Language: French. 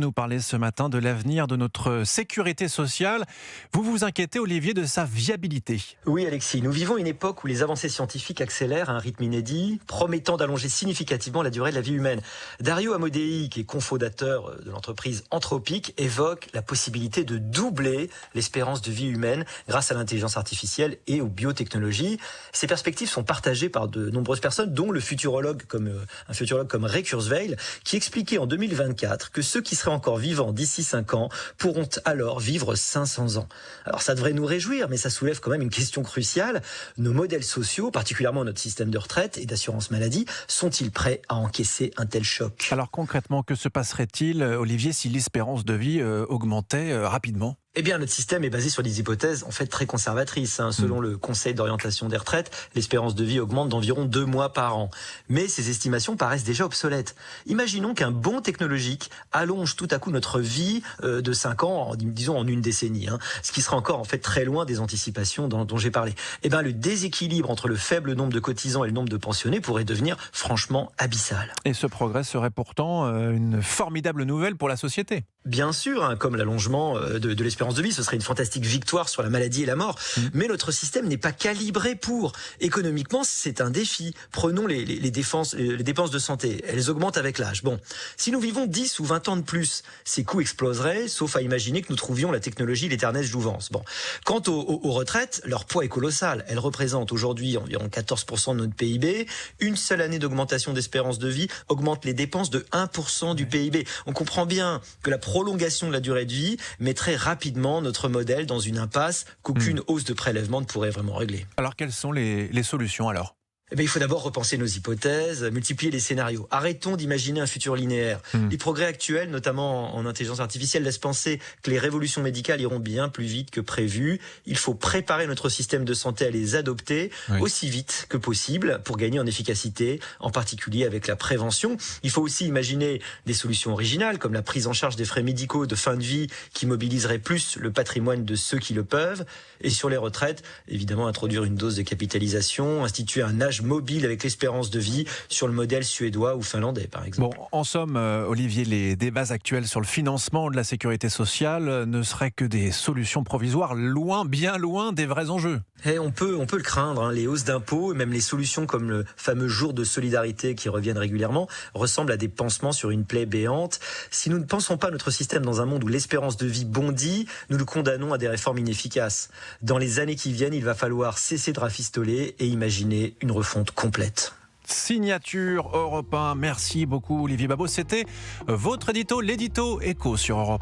Nous parler ce matin de l'avenir de notre sécurité sociale. Vous vous inquiétez, Olivier, de sa viabilité. Oui, Alexis, nous vivons une époque où les avancées scientifiques accélèrent à un rythme inédit, promettant d'allonger significativement la durée de la vie humaine. Dario Amodei, qui est cofondateur de l'entreprise Anthropic, évoque la possibilité de doubler l'espérance de vie humaine grâce à l'intelligence artificielle et aux biotechnologies. Ces perspectives sont partagées par de nombreuses personnes, dont un futurologue comme Ray Kurzweil, qui expliquait en 2024 que ceux qui seraient encore vivants d'ici 5 ans pourront alors vivre 500 ans. Alors ça devrait nous réjouir, mais ça soulève quand même une question cruciale. Nos modèles sociaux, particulièrement notre système de retraite et d'assurance maladie, sont-ils prêts à encaisser un tel choc ? Alors concrètement, que se passerait-il, Olivier, si l'espérance de vie augmentait rapidement ? Eh bien, notre système est basé sur des hypothèses en fait très conservatrices. Selon le Conseil d'orientation des retraites, l'espérance de vie augmente d'environ 2 mois par an. Mais ces estimations paraissent déjà obsolètes. Imaginons qu'un bond technologique allonge tout à coup notre vie de 5 ans, disons en une décennie, ce qui sera encore en fait très loin des anticipations dont j'ai parlé. Eh bien, le déséquilibre entre le faible nombre de cotisants et le nombre de pensionnés pourrait devenir franchement abyssal. Et ce progrès serait pourtant une formidable nouvelle pour la société. Bien sûr, comme l'allongement de l'espérance de vie, ce serait une fantastique victoire sur la maladie et la mort. Mais notre système n'est pas calibré pour. Économiquement, c'est un défi. Prenons les dépenses de santé. Elles augmentent avec l'âge. Bon, si nous vivons 10 ou 20 ans de plus, ces coûts exploseraient, sauf à imaginer que nous trouvions la technologie l'éternelle jouvence. Bon. Quant aux retraites, leur poids est colossal. Elles représentent aujourd'hui environ 14% de notre PIB. Une seule année d'augmentation d'espérance de vie augmente les dépenses de 1% du PIB. On comprend bien que la prolongation de la durée de vie mettrait rapidement notre modèle dans une impasse qu'aucune hausse de prélèvement ne pourrait vraiment régler. Alors quelles sont les solutions alors ? Eh bien, il faut d'abord repenser nos hypothèses, multiplier les scénarios. Arrêtons d'imaginer un futur linéaire. Les progrès actuels, notamment en intelligence artificielle, laissent penser que les révolutions médicales iront bien plus vite que prévu. Il faut préparer notre système de santé à les adopter aussi vite que possible pour gagner en efficacité, en particulier avec la prévention. Il faut aussi imaginer des solutions originales, comme la prise en charge des frais médicaux de fin de vie qui mobiliserait plus le patrimoine de ceux qui le peuvent. Et sur les retraites, évidemment, introduire une dose de capitalisation, instituer un âge mobile avec l'espérance de vie sur le modèle suédois ou finlandais, par exemple. Bon, en somme, Olivier, les débats actuels sur le financement de la sécurité sociale ne seraient que des solutions provisoires, bien loin des vrais enjeux. On peut le craindre, les hausses d'impôts, même les solutions comme le fameux jour de solidarité qui reviennent régulièrement, ressemblent à des pansements sur une plaie béante. Si nous ne pensons pas notre système dans un monde où l'espérance de vie bondit, nous le condamnons à des réformes inefficaces. Dans les années qui viennent, il va falloir cesser de rafistoler et imaginer une refonte complète. Signature Europe 1. Merci beaucoup, Olivier Babot. C'était votre édito, l'édito Écho sur Europe 1.